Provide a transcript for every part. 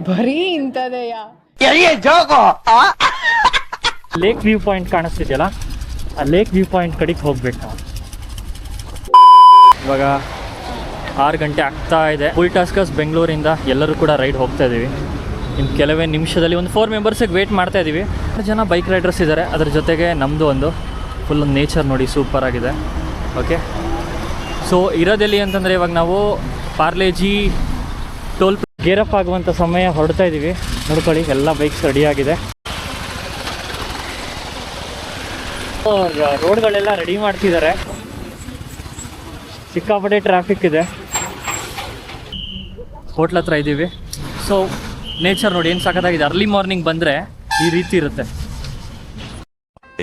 ಬರೀ ಇಂಥದೆಯಾ? Lake view point ಕಾಣಿಸ್ತಿದೆಯಲ್ಲ, ಆ lake view point ಕಡೆಗೆ ಹೋಗ್ಬೇಕು ನಾವು. ಇವಾಗ 6 ಗಂಟೆ ಆಗ್ತಾ ಇದೆ. ಫುಲ್ ಟಾಸ್ಕರ್ಸ್ ಬೆಂಗಳೂರಿಂದ ಎಲ್ಲರೂ ಕೂಡ ರೈಡ್ ಹೋಗ್ತಾ ಇದ್ದೀವಿ. ಇನ್ನು ಕೆಲವೇ ನಿಮಿಷದಲ್ಲಿ ಒಂದು 4 ಮೆಂಬರ್ಸಿಗೆ ವೆಯ್ಟ್ ಮಾಡ್ತಾ ಇದ್ದೀವಿ. 6 ಜನ ಬೈಕ್ ರೈಡರ್ಸ್ ಇದ್ದಾರೆ, ಅದ್ರ ಜೊತೆಗೆ ನಮ್ಮದು ಒಂದು ಫುಲ್ ನೇಚರ್ ನೋಡಿ ಸೂಪರ್ ಆಗಿದೆ. ಓಕೆ, ಸೊ ಇರೋದೆಲ್ಲಿ ಅಂತಂದರೆ ಇವಾಗ ನಾವು ಪಾರ್ಲೇಜಿ ಟೋಲ್ ಗೇರಪ್ ಆಗುವಂಥ ಸಮಯ ಹೊರಡ್ತಾ ಇದ್ದೀವಿ. ನೋಡ್ಕೊಳ್ಳಿ, ಎಲ್ಲ ಬೈಕ್ಸ್ ರೆಡಿಯಾಗಿದೆ. ರೋಡ್ಗಳೆಲ್ಲ ರೆಡಿ ಮಾಡ್ತಿದ್ದಾರೆ. ಸಿಕ್ಕಾಪಟ್ಟೆ ಟ್ರಾಫಿಕ್ ಇದೆ. ಹೋಟ್ಲ್ ಹತ್ರ ಇದ್ದೀವಿ. ಸೊ ನೇಚರ್ ನೋಡಿ ಏನು ಸಖತ್ತಾಗಿದೆ. ಅರ್ಲಿ ಮಾರ್ನಿಂಗ್ ಬಂದರೆ ಈ ರೀತಿ ಇರುತ್ತೆ.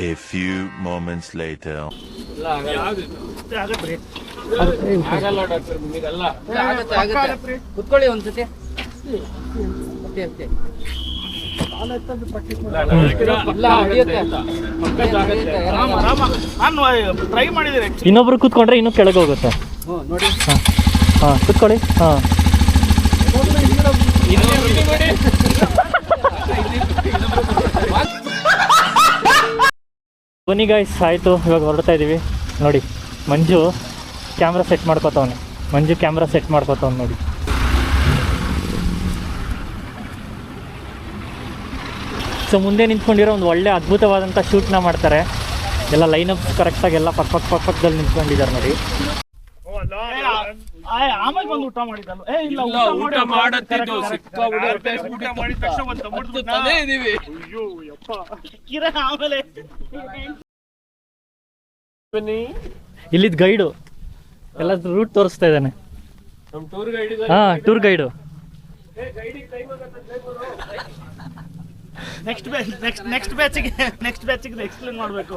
A few moments later. ಕುತ್ಕೊಳ್ಳಿ ಒಂದ್ಸತಿ. ಇನ್ನೊಬ್ರು ಕೂತ್ಕೊಂಡ್ರೆ ಇನ್ನೂ ಕೆಳಗೆ ಹೋಗುತ್ತೆ. ಹಾಂ ಕೂತ್ಕೊಳ್ಳಿ. ಹಾಂ ಬನ್ನಿ ಗಾಯ್ಸ್, ಆಯಿತು, ಇವಾಗ ಹೊರಡ್ತಾ ಇದ್ದೀವಿ. ನೋಡಿ ಮಂಜು ಕ್ಯಾಮ್ರಾ ಸೆಟ್ ಮಾಡ್ಕೋತವನೆ. ನೋಡಿ. ಸೊ ಮುಂದೆ ನಿಂತ್ಕೊಂಡಿರೋ ಒಂದು ಒಳ್ಳೆ ಅದ್ಭುತವಾದಂಥ ಶೂಟ್ನ ಮಾಡ್ತಾರೆ. ಎಲ್ಲ ಲೈನಪ್ಸ್ ಕರೆಕ್ಟಾಗಿ ಎಲ್ಲ ಪಕ್ಕದಲ್ಲಿ ನಿಂತ್ಕೊಂಡಿದ್ದಾರೆ ನೋಡಿ. ಆಮೇಲೆ ಬಂದು ಊಟ ಮಾಡಿದ್ದಲ್ಲ. ಊಟ ಮಾಡತ್ತಿದ್ದು ಸಿಕ್ಕ ಊಟ ಮಾಡಿದ ತಕ್ಷಣ ಒಂದು ತಮ್ಮಡ್ತಾನೆ ಇದೀವಿ. ಅಯ್ಯೋ ಯಪ್ಪ ಕಿರಣ. ಆಮೇಲೆ ಬನ್ನಿ, ಇಲ್ಲಿದ್ ಗೈಡು ಎಲ್ಲ ರೂಟ್ ತೋರಿಸ್ತಾ ಇದ್ದಾನೆ. ನಮ್ಮ ಟೂರ್ ಗೈಡ್. ಹಾಂ, ಟೂರ್ ಗೈಡು. ನೆಕ್ಸ್ಟ್ ಬ್ಯಾಚಿಗೆ ಎಕ್ಸ್ಪ್ಲೇನ್ ಮಾಡಬೇಕು.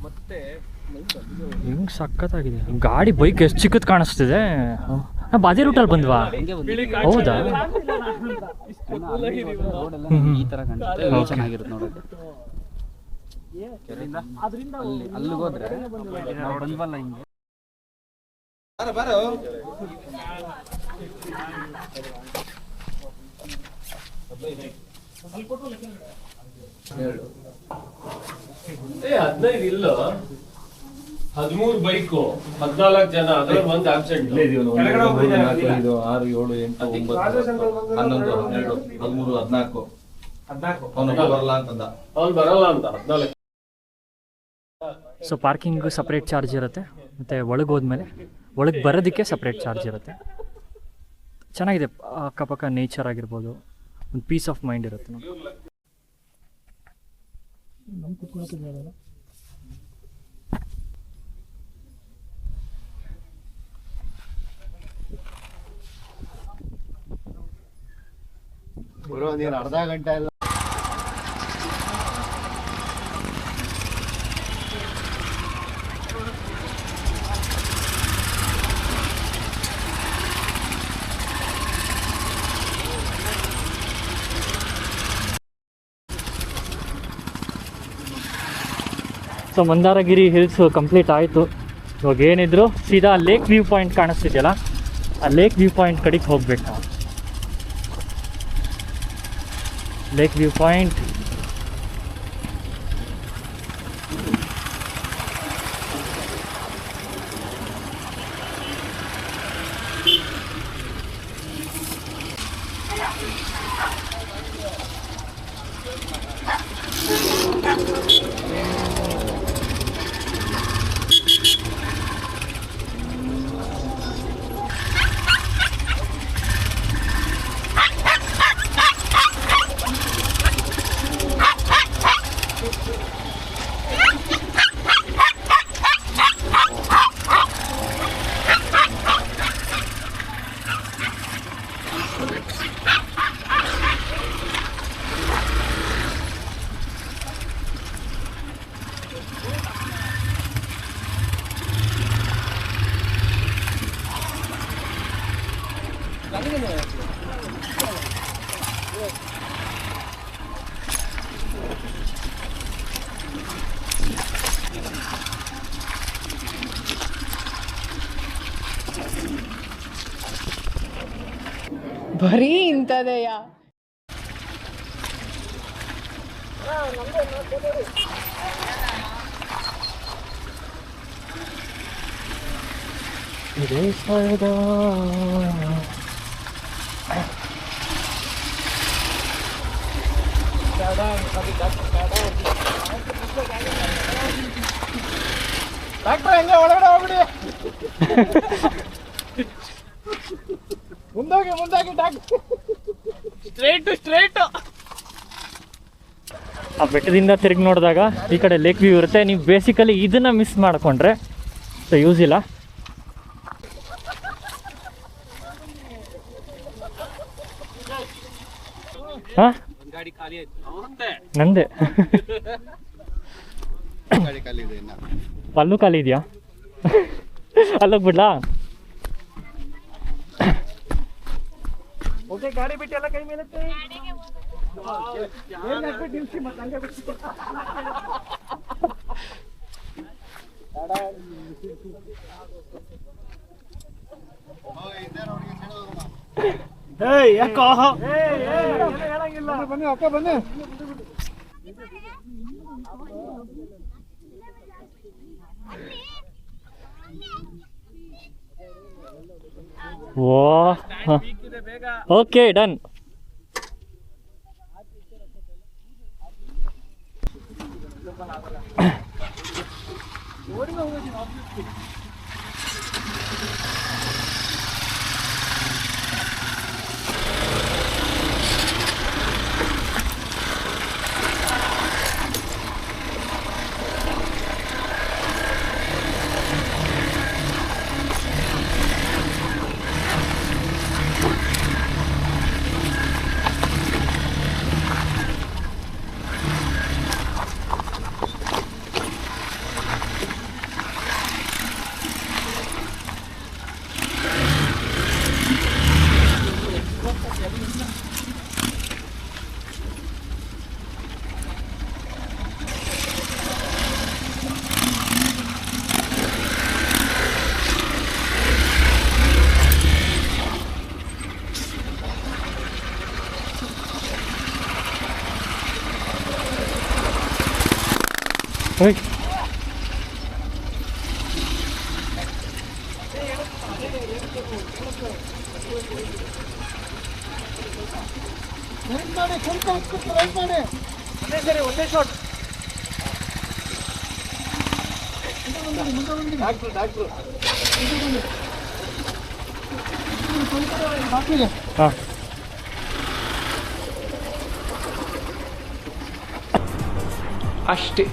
ಮತ್ತೆ ಹೆಂಗ್ ಸಖತ್ತಾಗಿದೆ ಗಾಡಿ. ಬೈಕ್ ಎಷ್ಟು ಚಿಕ್ಕದ್ ಕಾಣಿಸ್ತಿದೆ. ಬಾದಿ ರೂಟಲ್ಲಿ ಬಂದ್ವಾ? ಹೌದಾ? ಈ ತರ ಚೆನ್ನಾಗಿರುತ್ತೆ ನೋಡೋಕೆ. ಅಲ್ಲಿಗೆ ಹೋದ್ರೆ ಬಂದ್ವಲ್ಲ ಹಿಂಗೆ. ಏ 15 ಇಲ್ಲ, 13 ಬೈಕು, 14 ಜನ, ಅದ್ರಲ್ಲಿ ಒಂದು ಆಬ್ಸೆಂಟ್. 6, 7, 8, 9, 10, 11, 12, 13, 14 ಅವನು ಬರಲ್ಲ ಅಂತಂದ. ಅವ್ನು ಬರಲ್ಲ ಅಂತ 14. ಸೊ ಪಾರ್ಕಿಂಗ್ ಸಪ್ರೇಟ್ ಚಾರ್ಜ್ ಇರುತ್ತೆ, ಮತ್ತು ಒಳಗೆ ಹೋದ್ಮೇಲೆ ಒಳಗೆ ಬರೋದಕ್ಕೆ ಸಪ್ರೇಟ್ ಚಾರ್ಜ್ ಇರುತ್ತೆ. ಚೆನ್ನಾಗಿದೆ. ಅಕ್ಕಪಕ್ಕ ನೇಚರ್ ಆಗಿರ್ಬೋದು, ಒಂದು ಪೀಸ್ ಆಫ್ ಮೈಂಡ್ ಇರುತ್ತೆ ನೋಡಿ. ಅರ್ಧ ಗಂಟೆ ಎಲ್ಲ ಸೊ ಮಂದಾರಗಿರಿ ಹಿಲ್ಸ್ ಕಂಪ್ಲೀಟ್ ಆಯಿತು. ಇವಾಗ ಏನಿದ್ರು ಸೀದಾ ಲೇಕ್ ವ್ಯೂ ಪಾಯಿಂಟ್ ಕಾಣಿಸ್ತಿದೆಯಲ್ಲ, ಆ ಲೇಕ್ ವ್ಯೂ ಪಾಯಿಂಟ್ ಕಡೆಗೆ ಹೋಗ್ಬೇಕು ನಾವು. ಲೇಕ್ ವ್ಯೂ ಪಾಯಿಂಟ್ ಬರೀ ಇಂಥದೆಯ. ಡಾಕ್ಟರ್ ಹೆಂಗೆ ಒಳಗಡೆ ಹೋಗ್ಬಿಡಿ. ಮುಂದೋಗಿ ಡಾಕ್ಟರ್. ಸ್ಟ್ರೈಟ್ ಆ ಬೆಟ್ಟದಿಂದ ತಿರುಗಿ ನೋಡಿದಾಗ ಈ ಕಡೆ ಲೇಕ್ ವ್ಯೂ ಇರುತ್ತೆ. ನೀವು ಬೇಸಿಕಲಿ ಇದನ್ನು ಮಿಸ್ ಮಾಡಿಕೊಂಡ್ರೆ ಸೊ ಯೂಸ್ ಇಲ್ಲ. ಹಾಂ ನಂದೆ ಅಲ್ಲೂ ಖಾಲಿ ಇದೆಯಾ? ಅಲ್ಲೋಗ್ಬಿಡ್ಲಾ? ಓಕೆ, ಗಾಡಿ ಬಿಟ್ಟು ಎಲ್ಲ ಕೈ ಮೇಲೆ ಯಾಕೋ ಹೇಳಂಗಿಲ್ಲ. ಬನ್ನಿ ಅಕ್ಕ ಬನ್ನಿ. ಓ ಓಕೆ ಡನ್. Oi. ಒಂದೇ ಶಾಟ್. ಡಾಕ್ಟ್ರು ಹಾಂ ಅಷ್ಟೇ.